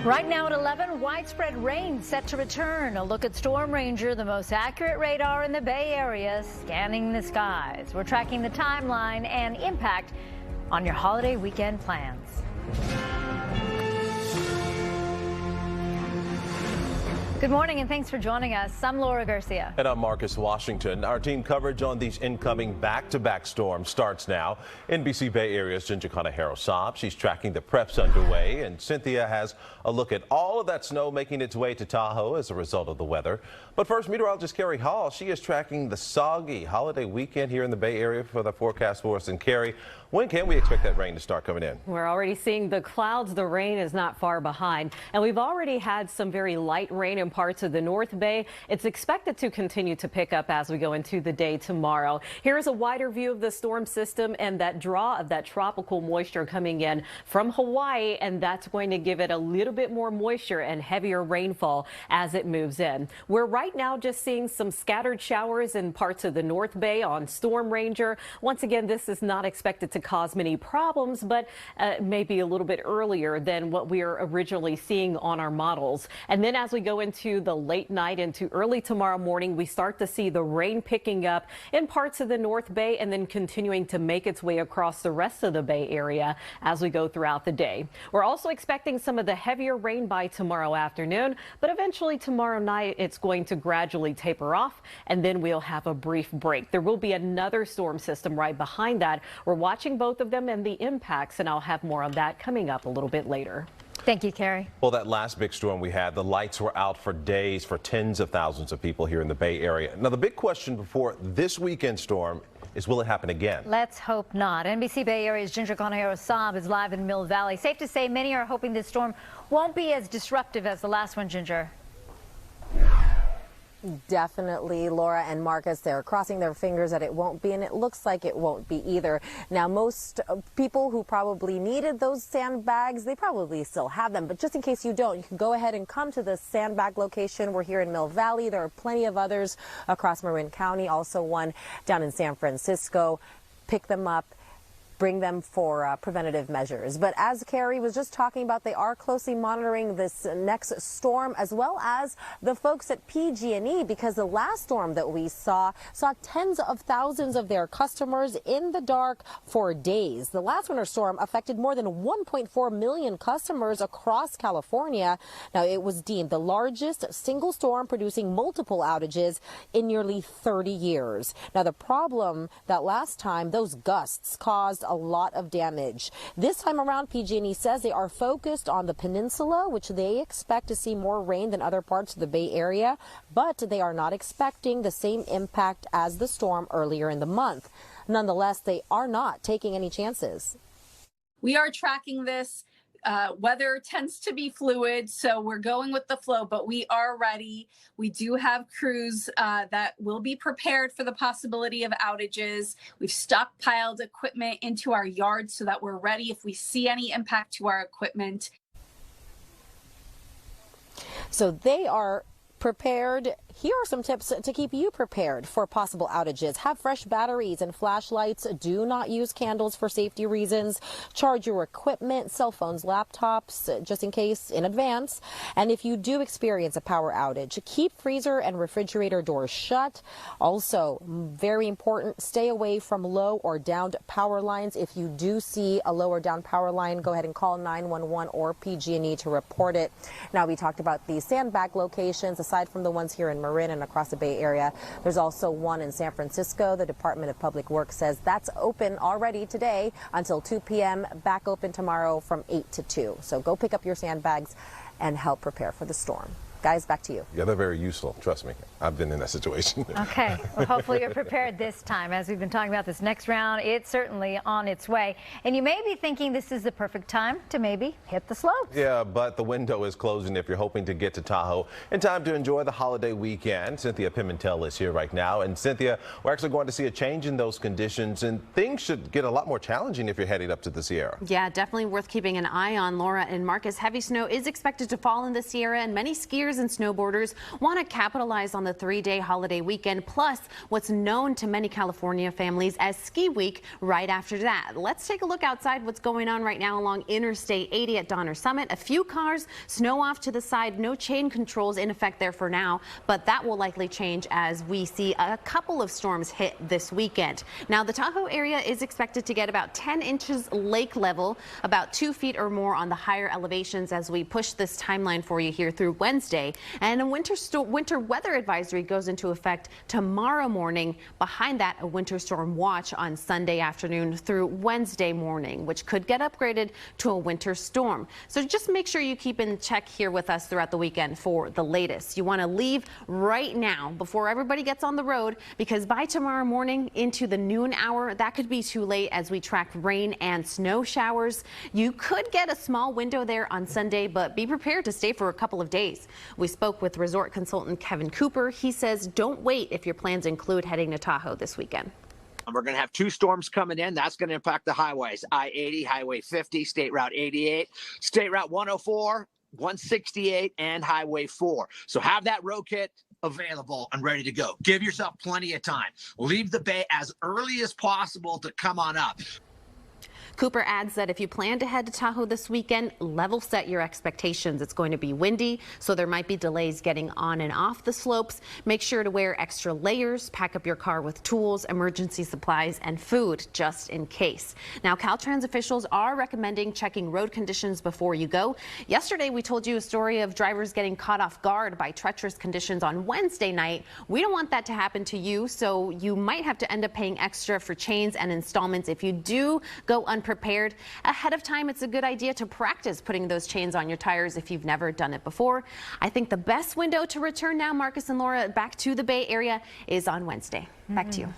Right now at 11, widespread rain set to return. A look at Storm Ranger, the most accurate radar in the Bay Area, scanning the skies. We're tracking the timeline and impact on your holiday weekend plans. Good morning and thanks for joining us. I'm Laura Garcia. And I'm Marcus Washington. Our team coverage on these incoming back-to-back storms starts now. NBC Bay Area's Conejero Saab. She's tracking the preps underway, and Cinthia has a look at all of that snow making its way to Tahoe as a result of the weather. But first, meteorologist Kari Hall, she is tracking the soggy holiday weekend here in the Bay Area for the forecast for us. And Kari, when can we expect that rain to start coming in? We're already seeing the clouds. The rain is not far behind, and we've already had some very light rain in parts of the North Bay. It's expected to continue to pick up as we go into the day tomorrow. Here's a wider view of the storm system and that draw of that tropical moisture coming in from Hawaii, and that's going to give it a little bit more moisture and heavier rainfall as it moves in. We're right now just seeing some scattered showers in parts of the North Bay on Storm Ranger. Once again, this is not expected to cause many problems, but maybe a little bit earlier than what we are originally seeing on our models. And then as we go into the late night into early tomorrow morning, we start to see the rain picking up in parts of the North Bay and then continuing to make its way across the rest of the Bay Area as we go throughout the day. We're also expecting some of the heavier rain by tomorrow afternoon, but eventually tomorrow night it's going to gradually taper off, and then we'll have a brief break. There will be another storm system right behind that. We're watching both of them and the impacts, and I'll have more on that coming up a little bit later. Thank you, Kari. Well, that last big storm we had, the lights were out for days for tens of thousands of people here in the Bay Area. Now, the big question before this weekend storm is, will it happen again? Let's hope not. NBC Bay Area's Conejero Saab is live in Mill Valley. Safe to say many are hoping this storm won't be as disruptive as the last one, Ginger. Definitely, Laura and Marcus, they're crossing their fingers that it won't be, and it looks like it won't be either. Now, most people who probably needed those sandbags, they probably still have them, but just in case you don't, you can go ahead and come to the sandbag location. We're here in Mill Valley. There are plenty of others across Marin County, also one down in San Francisco. Pick them up. Bring them for preventative measures. But as Kari was just talking about, they are closely monitoring this next storm, as well as the folks at PG&E, because the last storm that we saw tens of thousands of their customers in the dark for days. The last winter storm affected more than 1.4 million customers across California. Now, it was deemed the largest single storm producing multiple outages in nearly 30 years. Now, the problem that last time, those gusts caused a lot of damage. This time around, PG&E says they are focused on the peninsula, which they expect to see more rain than other parts of the Bay Area, but they are not expecting the same impact as the storm earlier in the month. Nonetheless, they are not taking any chances. We are tracking this. Weather tends to be fluid, so we're going with the flow, but we are ready. We do have crews that will be prepared for the possibility of outages. We've stockpiled equipment into our yards so that we're ready if we see any impact to our equipment. So they are prepared. Here are some tips to keep you prepared for possible outages. Have fresh batteries and flashlights. Do not use candles for safety reasons. Charge your equipment, cell phones, laptops, just in case in advance. And if you do experience a power outage, keep freezer and refrigerator doors shut. Also, very important, stay away from low or downed power lines. If you do see a low or down power line, go ahead and call 911 or PG&E to report it. Now, we talked about the sandbag locations. Aside from the ones here in Marin and across the Bay Area, there's also one in San Francisco. The Department of Public Works says that's open already today until 2 p.m., back open tomorrow from 8 to 2. So go pick up your sandbags and help prepare for the storm. Guys, back to you. Yeah, they're very useful. Trust me. I've been in that situation. Okay. Well, hopefully you're prepared this time. As we've been talking about this next round, it's certainly on its way. And you may be thinking this is the perfect time to maybe hit the slopes. Yeah, but the window is closing if you're hoping to get to Tahoe in time to enjoy the holiday weekend. Cinthia Pimentel is here right now. And Cinthia, we're actually going to see a change in those conditions, and things should get a lot more challenging if you're heading up to the Sierra. Yeah, definitely worth keeping an eye on. Laura and Marcus, heavy snow is expected to fall in the Sierra, and many skiers skiers and snowboarders want to capitalize on the 3-day holiday weekend, plus what's known to many California families as Ski Week right after that. Let's take a look outside what's going on right now along Interstate 80 at Donner Summit. A few cars, snow off to the side, no chain controls in effect there for now, but that will likely change as we see a couple of storms hit this weekend. Now, the Tahoe area is expected to get about 10 inches lake level, about 2 feet or more on the higher elevations as we push this timeline for you here through Wednesday. And a winter weather advisory goes into effect tomorrow morning. Behind that, a winter storm watch on Sunday afternoon through Wednesday morning, which could get upgraded to a winter storm. So just make sure you keep in check here with us throughout the weekend for the latest. You want to leave right now before everybody gets on the road, because by tomorrow morning into the noon hour, that could be too late as we track rain and snow showers. You could get a small window there on Sunday, but be prepared to stay for a couple of days. We spoke with resort consultant Kevin Cooper. He says don't wait if your plans include heading to Tahoe this weekend. We're going to have 2 storms coming in. That's going to impact the highways. I-80, Highway 50, State Route 88, State Route 104, 168, and Highway 4. So have that road kit available and ready to go. Give yourself plenty of time. Leave the bay as early as possible to come on up. Cooper adds that if you plan to head to Tahoe this weekend, level set your expectations. It's going to be windy, so there might be delays getting on and off the slopes. Make sure to wear extra layers, pack up your car with tools, emergency supplies, and food just in case. Now, Caltrans officials are recommending checking road conditions before you go. Yesterday, we told you a story of drivers getting caught off guard by treacherous conditions on Wednesday night. We don't want that to happen to you, so you might have to end up paying extra for chains and installments if you do go unprepared. Ahead of time, it's a good idea to practice putting those chains on your tires if you've never done it before. I think the best window to return now, Marcus and Laura, back to the Bay Area is on Wednesday. Back to you.